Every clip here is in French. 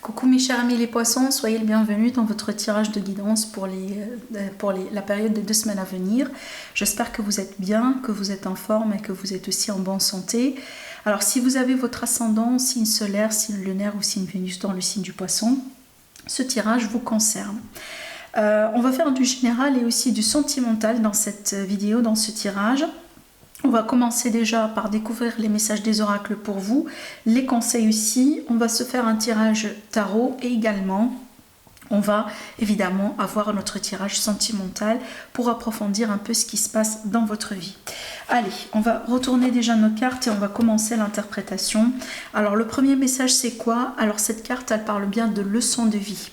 Coucou mes chers amis les poissons, soyez les bienvenus dans votre tirage de guidance pour la période des 2 semaines à venir. J'espère que vous êtes bien, que vous êtes en forme et que vous êtes aussi en bonne santé. Alors si vous avez votre ascendant, signe solaire, signe lunaire ou signe Vénus dans le signe du poisson, ce tirage vous concerne. On va faire du général et aussi du sentimental dans cette vidéo, dans ce tirage. On va commencer déjà par découvrir les messages des oracles pour vous, les conseils aussi. On va se faire un tirage tarot et également on va évidemment avoir notre tirage sentimental pour approfondir un peu ce qui se passe dans votre vie. Allez, on va retourner déjà nos cartes et on va commencer l'interprétation. Alors le premier message c'est quoi? Alors cette carte elle parle bien de leçons de vie.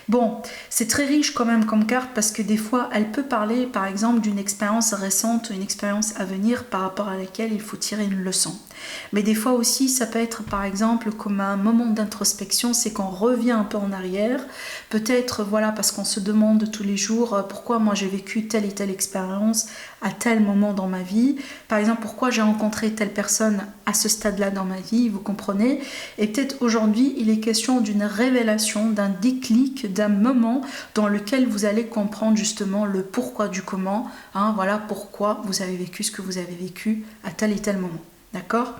Bon, c'est très riche quand même comme carte parce que des fois, elle peut parler par exemple d'une expérience récente, une expérience à venir par rapport à laquelle il faut tirer une leçon. Mais des fois aussi, ça peut être par exemple comme un moment d'introspection, c'est qu'on revient un peu en arrière. Peut-être, voilà, parce qu'on se demande tous les jours pourquoi moi j'ai vécu telle et telle expérience à tel moment dans ma vie. Par exemple, pourquoi j'ai rencontré telle personne à ce stade-là dans ma vie, vous comprenez? Et peut-être aujourd'hui, il est question d'une révélation, d'un déclic, d'un moment dans lequel vous allez comprendre justement le pourquoi du comment. Hein, voilà pourquoi vous avez vécu ce que vous avez vécu à tel et tel moment. D'accord ?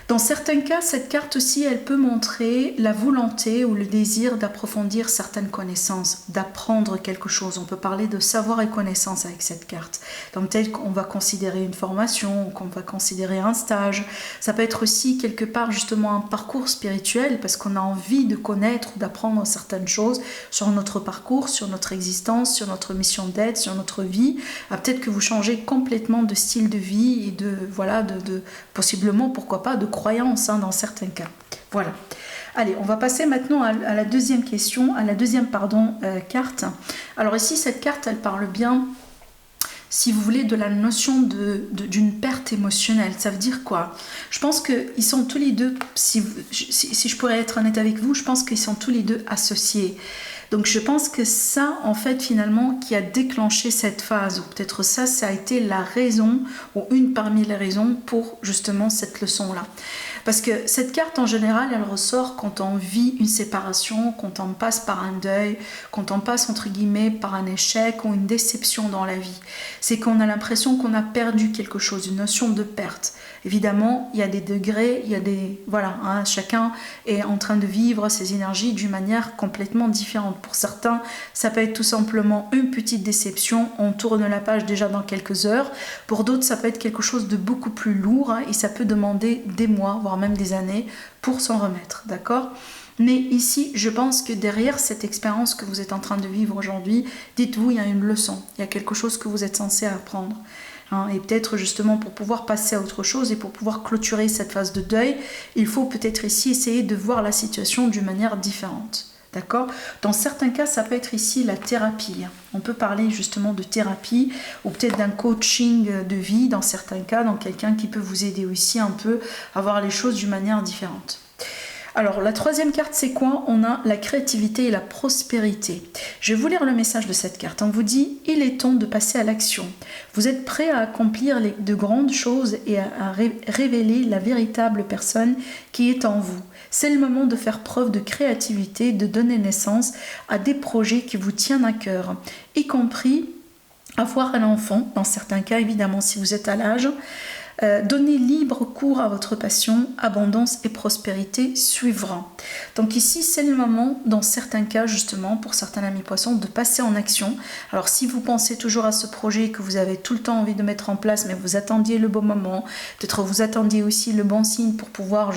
Dans certains cas, cette carte aussi, elle peut montrer la volonté ou le désir d'approfondir certaines connaissances, d'apprendre quelque chose. On peut parler de savoir et connaissance avec cette carte. Donc peut-être qu'on va considérer une formation, qu'on va considérer un stage. Ça peut être aussi quelque part justement un parcours spirituel parce qu'on a envie de connaître ou d'apprendre certaines choses sur notre parcours, sur notre existence, sur notre mission d'être, sur notre vie. Peut-être que vous changez complètement de style de vie et de voilà, de possiblement, pourquoi pas, de croyance dans certains cas. Voilà. Allez, on va passer maintenant à la deuxième question, à la deuxième carte. Alors ici, cette carte, elle parle bien, si vous voulez, de la notion d'une perte émotionnelle. Ça veut dire quoi? Je pense qu'ils sont tous les deux, si je pourrais être honnête avec vous, je pense qu'ils sont tous les deux associés. Donc je pense que ça, en fait, finalement, qui a déclenché cette phase, ou peut-être ça a été la raison, ou une parmi les raisons pour justement cette leçon-là. Parce que cette carte, en général, elle ressort quand on vit une séparation, quand on passe par un deuil, quand on passe, entre guillemets, par un échec ou une déception dans la vie. C'est qu'on a l'impression qu'on a perdu quelque chose, une notion de perte. Évidemment, il y a des degrés, il y a des... Voilà, hein, chacun est en train de vivre ses énergies d'une manière complètement différente. Pour certains, ça peut être tout simplement une petite déception, on tourne la page déjà dans quelques heures. Pour d'autres, ça peut être quelque chose de beaucoup plus lourd et ça peut demander des mois, voire même des années pour s'en remettre, d'accord ? Mais ici, je pense que derrière cette expérience que vous êtes en train de vivre aujourd'hui, dites-vous, il y a une leçon, il y a quelque chose que vous êtes censé apprendre. Et peut-être justement pour pouvoir passer à autre chose et pour pouvoir clôturer cette phase de deuil, il faut peut-être ici essayer de voir la situation d'une manière différente. D'accord ? Dans certains cas, ça peut être ici la thérapie. On peut parler justement de thérapie ou peut-être d'un coaching de vie dans certains cas, dans quelqu'un qui peut vous aider aussi un peu à voir les choses d'une manière différente. Alors, la troisième carte, c'est quoi? On a la créativité et la prospérité. Je vais vous lire le message de cette carte. On vous dit, il est temps de passer à l'action. Vous êtes prêt à accomplir de grandes choses et à révéler la véritable personne qui est en vous. C'est le moment de faire preuve de créativité, de donner naissance à des projets qui vous tiennent à cœur, y compris avoir un enfant, dans certains cas évidemment si vous êtes à l'âge. Donnez libre cours à votre passion, abondance et prospérité suivront. Donc ici, c'est le moment, dans certains cas justement, pour certains amis poissons, de passer en action. Alors si vous pensez toujours à ce projet que vous avez tout le temps envie de mettre en place, mais vous attendiez le bon moment, peut-être vous attendiez aussi le bon signe pour pouvoir,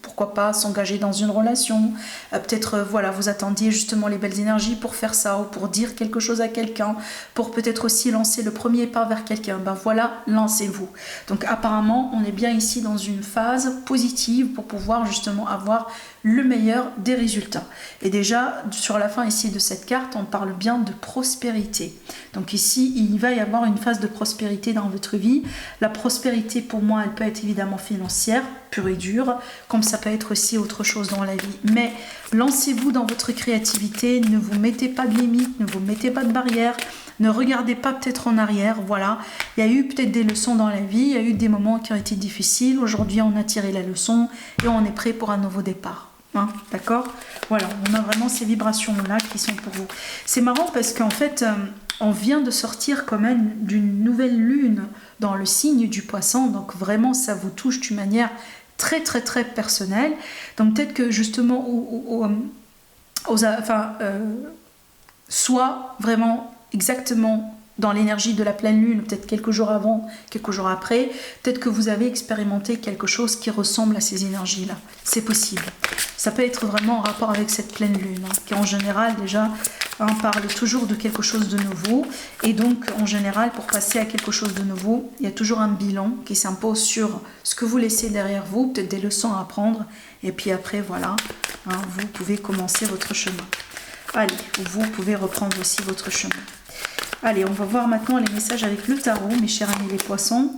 pourquoi pas, s'engager dans une relation, peut-être voilà, vous attendiez justement les belles énergies pour faire ça, ou pour dire quelque chose à quelqu'un, pour peut-être aussi lancer le premier pas vers quelqu'un, ben voilà, lancez-vous. Donc apparemment, on est bien ici dans une phase positive pour pouvoir justement avoir le meilleur des résultats. Et déjà, sur la fin ici de cette carte, on parle bien de prospérité. Donc ici, il va y avoir une phase de prospérité dans votre vie. La prospérité, pour moi, elle peut être évidemment financière, pure et dure, comme ça peut être aussi autre chose dans la vie. Mais lancez-vous dans votre créativité, ne vous mettez pas de limites, ne vous mettez pas de barrières. Ne regardez pas peut-être en arrière, voilà. Il y a eu peut-être des leçons dans la vie, il y a eu des moments qui ont été difficiles. Aujourd'hui, on a tiré la leçon et on est prêt pour un nouveau départ. hein, d'accord? Voilà, on a vraiment ces vibrations-là qui sont pour vous. C'est marrant parce qu'en fait, on vient de sortir quand même d'une nouvelle lune dans le signe du poisson, donc vraiment ça vous touche d'une manière très très très personnelle. Donc peut-être que justement, soit vraiment exactement dans l'énergie de la pleine lune, peut-être quelques jours avant, quelques jours après, peut-être que vous avez expérimenté quelque chose qui ressemble à ces énergies-là. C'est possible. Ça peut être vraiment en rapport avec cette pleine lune, hein, qui en général déjà parle toujours de quelque chose de nouveau. Et donc en général, pour passer à quelque chose de nouveau, il y a toujours un bilan qui s'impose sur ce que vous laissez derrière vous, peut-être des leçons à apprendre. Et puis après, voilà, hein, vous pouvez commencer votre chemin. Allez, vous pouvez reprendre aussi votre chemin. Allez, on va voir maintenant les messages avec le tarot, mes chers amis les poissons.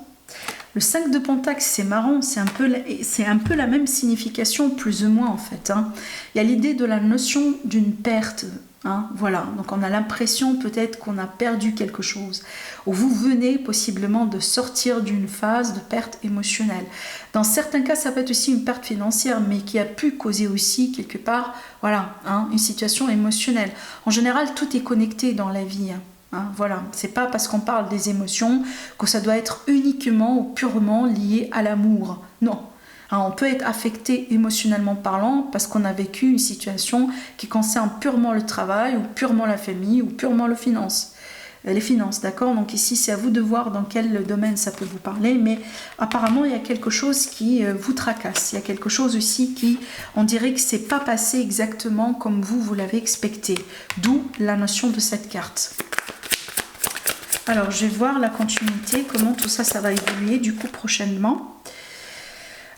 Le 5 de Pentacle, c'est marrant, c'est un peu la même signification, plus ou moins en fait. Hein. Il y a l'idée de la notion d'une perte. Hein, voilà, donc on a l'impression peut-être qu'on a perdu quelque chose. Ou vous venez possiblement de sortir d'une phase de perte émotionnelle. Dans certains cas, ça peut être aussi une perte financière, mais qui a pu causer aussi quelque part, voilà, hein, une situation émotionnelle. En général, tout est connecté dans la vie. Hein, voilà, c'est pas parce qu'on parle des émotions que ça doit être uniquement ou purement lié à l'amour. Non. Hein, on peut être affecté émotionnellement parlant parce qu'on a vécu une situation qui concerne purement le travail ou purement la famille ou purement les finances, d'accord? Donc ici, c'est à vous de voir dans quel domaine ça peut vous parler, mais apparemment, il y a quelque chose qui vous tracasse. Il y a quelque chose aussi qui, on dirait que c'est pas passé exactement comme vous l'avez expecté. D'où la notion de cette carte. Alors, je vais voir la continuité, comment tout ça, ça va évoluer du coup prochainement.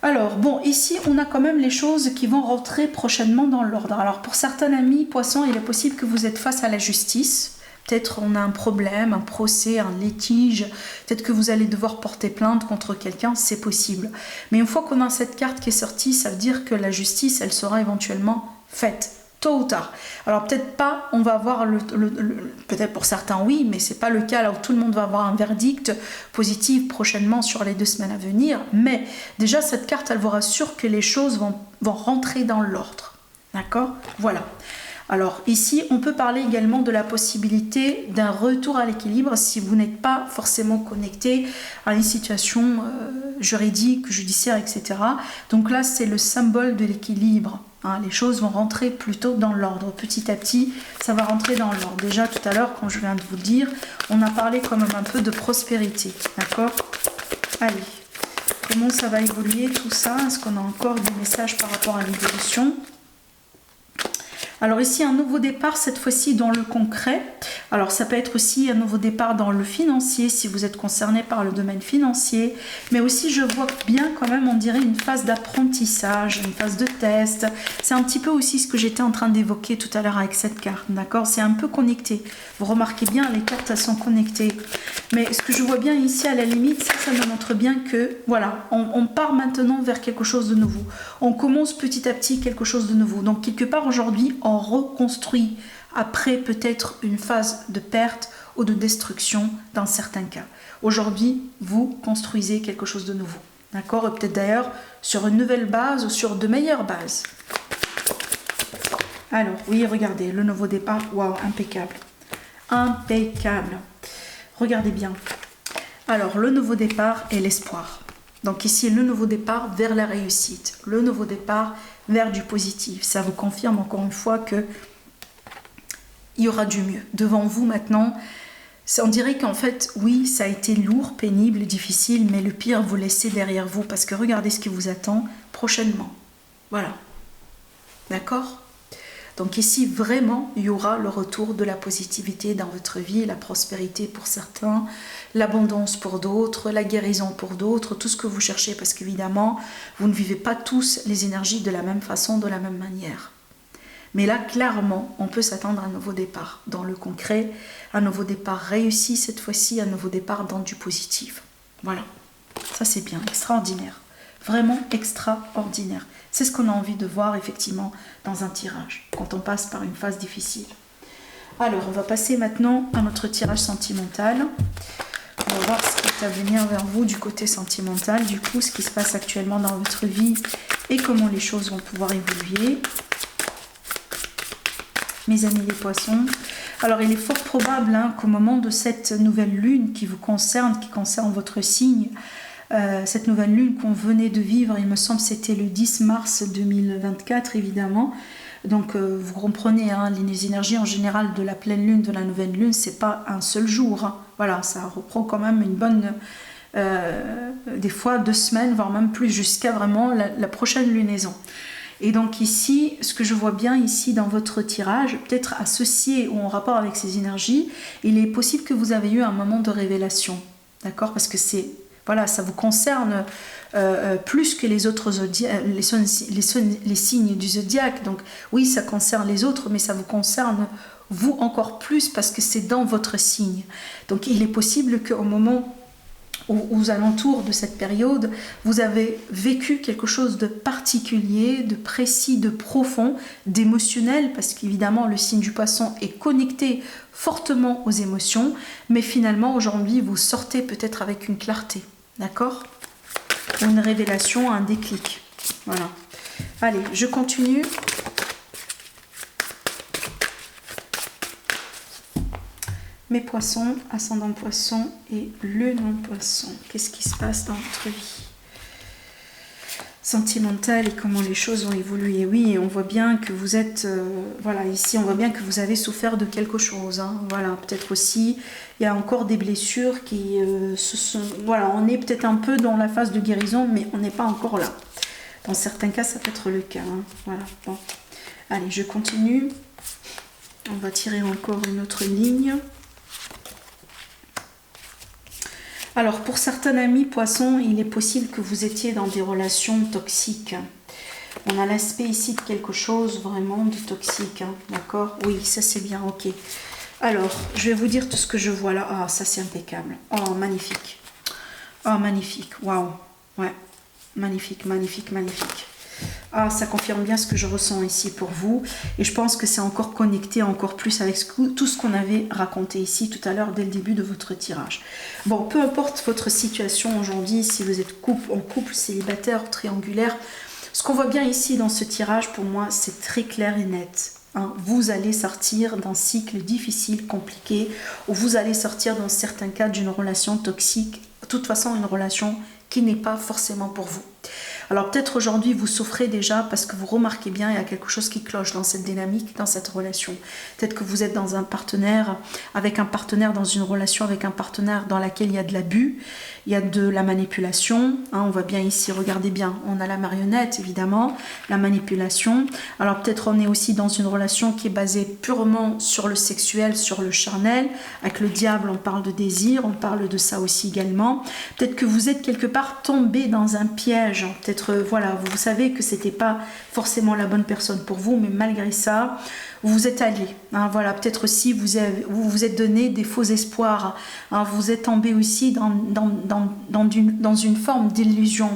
Alors, bon, ici, on a quand même les choses qui vont rentrer prochainement dans l'ordre. Alors, pour certains amis poissons, il est possible que vous êtes face à la justice. Peut-être on a un problème, un procès, un litige. Peut-être que vous allez devoir porter plainte contre quelqu'un, c'est possible. Mais une fois qu'on a cette carte qui est sortie, ça veut dire que la justice, elle sera éventuellement faite. Tôt ou tard. Alors peut-être pas, on va avoir peut-être pour certains oui, mais c'est pas le cas là où tout le monde va avoir un verdict positif prochainement sur les 2 semaines à venir. Mais déjà cette carte, elle vous rassure que les choses vont rentrer dans l'ordre. D'accord? Voilà. Alors ici, on peut parler également de la possibilité d'un retour à l'équilibre si vous n'êtes pas forcément connecté à une situation juridique, judiciaire, etc. Donc là, c'est le symbole de l'équilibre. Hein, les choses vont rentrer plutôt dans l'ordre. Petit à petit, ça va rentrer dans l'ordre. Déjà tout à l'heure, quand je viens de vous le dire, on a parlé quand même un peu de prospérité. D'accord? Allez, comment ça va évoluer tout ça? Est-ce qu'on a encore des messages par rapport à l'évolution? Alors ici, un nouveau départ, cette fois-ci dans le concret. Alors ça peut être aussi un nouveau départ dans le financier, si vous êtes concerné par le domaine financier. Mais aussi, je vois bien quand même, on dirait une phase d'apprentissage, une phase de test. C'est un petit peu aussi ce que j'étais en train d'évoquer tout à l'heure avec cette carte, d'accord? C'est un peu connecté. Vous remarquez bien, les cartes, elles sont connectées. Mais ce que je vois bien ici, à la limite, ça me montre bien que, voilà, on part maintenant vers quelque chose de nouveau. On commence petit à petit quelque chose de nouveau. Donc, quelque part, aujourd'hui, on reconstruit après peut-être une phase de perte ou de destruction dans certains cas. Aujourd'hui, vous construisez quelque chose de nouveau. D'accord? Et peut-être d'ailleurs sur une nouvelle base ou sur de meilleures bases. Alors, oui, regardez, le nouveau départ, waouh, impeccable. Impeccable. Regardez bien. Alors, le nouveau départ et l'espoir. Donc ici, le nouveau départ vers la réussite. Le nouveau départ vers du positif. Ça vous confirme encore une fois que il y aura du mieux. Devant vous maintenant, on dirait qu'en fait, oui, ça a été lourd, pénible, difficile, mais le pire, vous laissez derrière vous parce que regardez ce qui vous attend prochainement. Voilà. D'accord ? Donc ici, vraiment, il y aura le retour de la positivité dans votre vie, la prospérité pour certains, l'abondance pour d'autres, la guérison pour d'autres, tout ce que vous cherchez, parce qu'évidemment, vous ne vivez pas tous les énergies de la même façon, de la même manière. Mais là, clairement, on peut s'attendre à un nouveau départ dans le concret, un nouveau départ réussi cette fois-ci, un nouveau départ dans du positif. Voilà, ça c'est bien, extraordinaire, vraiment extraordinaire. C'est ce qu'on a envie de voir effectivement dans un tirage, quand on passe par une phase difficile. Alors, on va passer maintenant à notre tirage sentimental. voir ce qui est à venir vers vous du côté sentimental, du coup, ce qui se passe actuellement dans votre vie et comment les choses vont pouvoir évoluer. Mes amis les poissons. Alors, il est fort probable qu'au moment de cette nouvelle lune qui vous concerne, qui concerne votre signe, cette nouvelle lune qu'on venait de vivre, il me semble c'était le 10 mars 2024, évidemment. Donc, vous comprenez, les énergies en général de la pleine lune, de la nouvelle lune, c'est pas un seul jour. Voilà, ça reprend quand même une bonne... des fois 2 semaines, voire même plus, jusqu'à vraiment la prochaine lunaison. Et donc ici, ce que je vois bien ici dans votre tirage, peut-être associé ou en rapport avec ces énergies, il est possible que vous avez eu un moment de révélation, d'accord? Parce que c'est, voilà, ça vous concerne plus que les autres les signes du zodiaque. Donc oui, ça concerne les autres, mais ça vous concerne vous encore plus parce que c'est dans votre signe. Donc il est possible qu'au moment aux alentours de cette période, vous avez vécu quelque chose de particulier, de précis, de profond, d'émotionnel, parce qu'évidemment le signe du poisson est connecté fortement aux émotions, mais finalement aujourd'hui vous sortez peut-être avec une clarté, d'accord? Une révélation, un déclic. Voilà. Allez, je continue. Mes poissons, ascendant poisson et le non-poisson. Qu'est-ce qui se passe dans votre vie sentimentale et comment les choses ont évolué? Oui, on voit bien que vous êtes... voilà, ici, on voit bien que vous avez souffert de quelque chose. Voilà, peut-être aussi, il y a encore des blessures qui se sont... Voilà, on est peut-être un peu dans la phase de guérison, mais on n'est pas encore là. Dans certains cas, ça peut être le cas. Voilà, bon. Allez, je continue. On va tirer encore une autre ligne. Alors, pour certains amis poissons, il est possible que vous étiez dans des relations toxiques. On a l'aspect ici de quelque chose vraiment de toxique, d'accord? Oui, ça c'est bien, ok. Alors, je vais vous dire tout ce que je vois là. Ah, ça c'est impeccable. Oh, magnifique. Oh, magnifique, waouh. Ouais, magnifique, magnifique, magnifique. Ah, ça confirme bien ce que je ressens ici pour vous. Et je pense que c'est encore connecté encore plus avec tout ce qu'on avait raconté ici tout à l'heure dès le début de votre tirage. Bon, peu importe votre situation aujourd'hui, si vous êtes en couple, célibataire, triangulaire, ce qu'on voit bien ici dans ce tirage, pour moi, c'est très clair et net. Vous allez sortir d'un cycle difficile, compliqué, ou vous allez sortir dans certains cas d'une relation toxique, de toute façon une relation qui n'est pas forcément pour vous. Alors peut-être aujourd'hui vous souffrez déjà parce que vous remarquez bien il y a quelque chose qui cloche dans cette dynamique, dans cette relation. Peut-être que vous êtes dans un partenaire, dans une relation avec un partenaire dans laquelle il y a de l'abus, il y a de la manipulation. On voit bien ici, regardez bien, on a la marionnette évidemment, la manipulation. Alors peut-être on est aussi dans une relation qui est basée purement sur le sexuel, sur le charnel. Avec le diable on parle de désir, on parle de ça aussi également. Peut-être que vous êtes quelque part tombé dans un piège, peut-être voilà, vous savez que c'était pas forcément la bonne personne pour vous, mais malgré ça, vous vous êtes allié. Voilà, peut-être aussi vous vous êtes donné des faux espoirs. Vous êtes tombé aussi dans une forme d'illusion.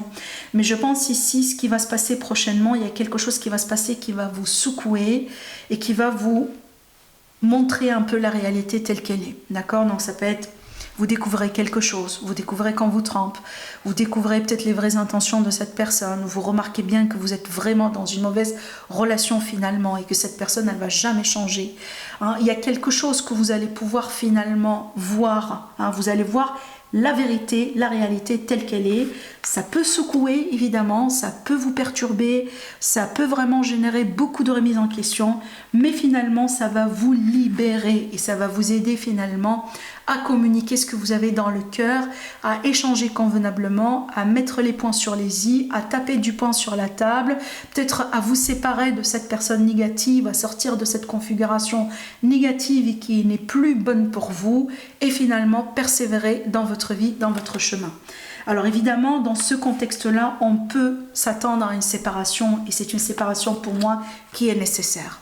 Mais je pense ici, ce qui va se passer prochainement, il y a quelque chose qui va se passer qui va vous secouer et qui va vous montrer un peu la réalité telle qu'elle est. D'accord? Donc ça peut être... Vous découvrez quelque chose, vous découvrez qu'on vous trompe, vous découvrez peut-être les vraies intentions de cette personne, vous remarquez bien que vous êtes vraiment dans une mauvaise relation finalement et que cette personne, elle ne va jamais changer. Il y a quelque chose que vous allez pouvoir finalement voir, vous allez voir la vérité, la réalité telle qu'elle est. Ça peut secouer évidemment, ça peut vous perturber, ça peut vraiment générer beaucoup de remises en question, mais finalement ça va vous libérer et ça va vous aider finalement à communiquer ce que vous avez dans le cœur, à échanger convenablement, à mettre les points sur les i, à taper du poing sur la table, peut-être à vous séparer de cette personne négative, à sortir de cette configuration négative et qui n'est plus bonne pour vous et finalement persévérer dans votre vie, dans votre chemin. Alors évidemment, dans ce contexte-là, on peut s'attendre à une séparation et c'est une séparation pour moi qui est nécessaire.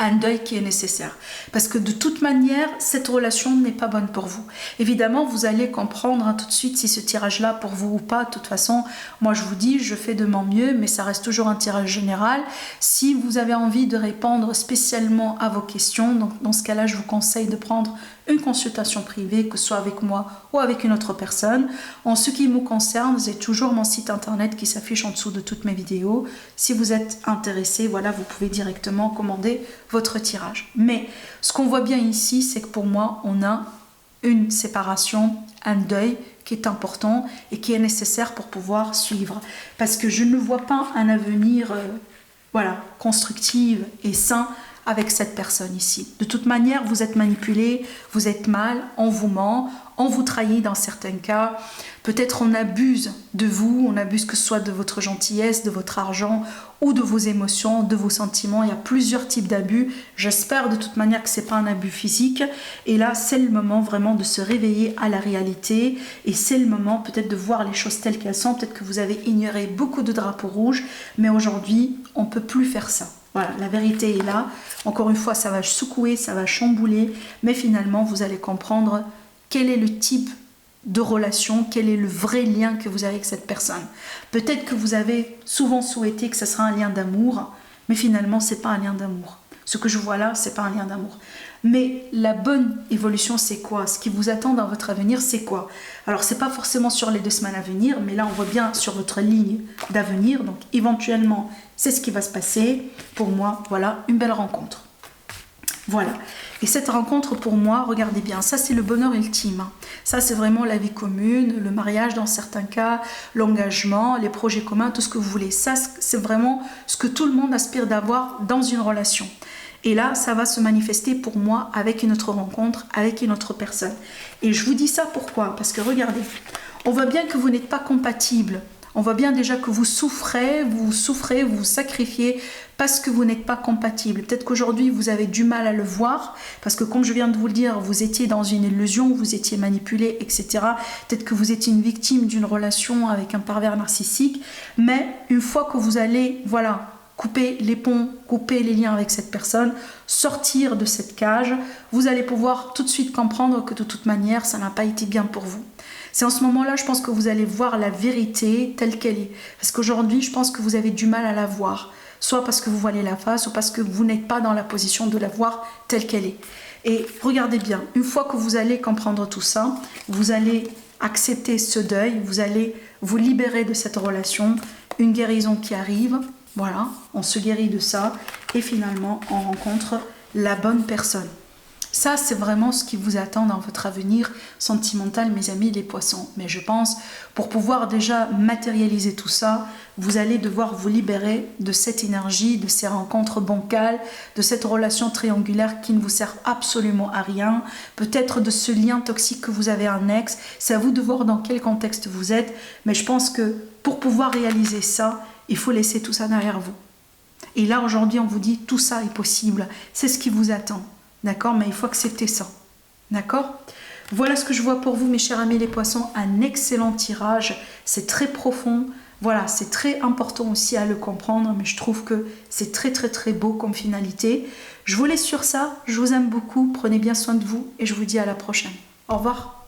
un deuil qui est nécessaire. Parce que de toute manière, cette relation n'est pas bonne pour vous. Évidemment, vous allez comprendre tout de suite si ce tirage-là pour vous ou pas. De toute façon, moi je vous dis, je fais de mon mieux, mais ça reste toujours un tirage général. Si vous avez envie de répondre spécialement à vos questions, donc dans ce cas-là, je vous conseille de prendre une consultation privée, que ce soit avec moi ou avec une autre personne. En ce qui me concerne, j'ai toujours mon site internet qui s'affiche en dessous de toutes mes vidéos. Si vous êtes intéressé, voilà, vous pouvez directement commander votre tirage. Mais ce qu'on voit bien ici, c'est que pour moi, on a une séparation, un deuil qui est important et qui est nécessaire pour pouvoir suivre. Parce que je ne vois pas un avenir voilà, constructif et sain avec cette personne ici. De toute manière, vous êtes manipulé, vous êtes mal, on vous ment, on vous trahit dans certains cas. Peut-être on abuse de vous, on abuse que ce soit de votre gentillesse, de votre argent ou de vos émotions, de vos sentiments. Il y a plusieurs types d'abus. J'espère de toute manière que ce n'est pas un abus physique. Et là, c'est le moment vraiment de se réveiller à la réalité. Et c'est le moment peut-être de voir les choses telles qu'elles sont. Peut-être que vous avez ignoré beaucoup de drapeaux rouges, mais aujourd'hui, on ne peut plus faire ça. Voilà, la vérité est là. Encore une fois, ça va secouer, ça va chambouler, mais finalement, vous allez comprendre quel est le type de relation, quel est le vrai lien que vous avez avec cette personne. Peut-être que vous avez souvent souhaité que ce sera un lien d'amour, mais finalement, ce n'est pas un lien d'amour. Ce que je vois là, ce n'est pas un lien d'amour. Mais la bonne évolution, c'est quoi? Ce qui vous attend dans votre avenir, c'est quoi? Alors, ce n'est pas forcément sur les 2 semaines à venir, mais là, on voit bien sur votre ligne d'avenir. Donc, éventuellement, c'est ce qui va se passer. Pour moi, voilà, une belle rencontre. Voilà. Et cette rencontre, pour moi, regardez bien, ça, c'est le bonheur ultime. Ça, c'est vraiment la vie commune, le mariage dans certains cas, l'engagement, les projets communs, tout ce que vous voulez. Ça, c'est vraiment ce que tout le monde aspire d'avoir dans une relation. Et là, ça va se manifester pour moi avec une autre rencontre, avec une autre personne. Et je vous dis ça pourquoi? Parce que regardez, on voit bien que vous n'êtes pas compatibles. On voit bien déjà que vous souffrez, vous sacrifiez parce que vous n'êtes pas compatibles. Peut-être qu'aujourd'hui, vous avez du mal à le voir parce que comme je viens de vous le dire, vous étiez dans une illusion, vous étiez manipulé, etc. Peut-être que vous étiez une victime d'une relation avec un pervers narcissique. Mais une fois que vous allez, voilà, couper les ponts, couper les liens avec cette personne, sortir de cette cage, vous allez pouvoir tout de suite comprendre que de toute manière, ça n'a pas été bien pour vous. C'est en ce moment-là, je pense que vous allez voir la vérité telle qu'elle est. Parce qu'aujourd'hui, je pense que vous avez du mal à la voir. Soit parce que vous voilez la face, ou parce que vous n'êtes pas dans la position de la voir telle qu'elle est. Et regardez bien, une fois que vous allez comprendre tout ça, vous allez accepter ce deuil, vous allez vous libérer de cette relation, une guérison qui arrive. Voilà, on se guérit de ça et finalement, on rencontre la bonne personne. Ça, c'est vraiment ce qui vous attend dans votre avenir sentimental, mes amis, les poissons. Mais je pense, pour pouvoir déjà matérialiser tout ça, vous allez devoir vous libérer de cette énergie, de ces rencontres bancales, de cette relation triangulaire qui ne vous sert absolument à rien, peut-être de ce lien toxique que vous avez un ex. C'est à vous de voir dans quel contexte vous êtes. Mais je pense que pour pouvoir réaliser ça, il faut laisser tout ça derrière vous. Et là, aujourd'hui, on vous dit tout ça est possible. C'est ce qui vous attend. D'accord? Mais il faut accepter ça. D'accord? Voilà ce que je vois pour vous, mes chers amis les poissons. Un excellent tirage. C'est très profond. Voilà, c'est très important aussi à le comprendre. Mais je trouve que c'est très, très, très beau comme finalité. Je vous laisse sur ça. Je vous aime beaucoup. Prenez bien soin de vous. Et je vous dis à la prochaine. Au revoir.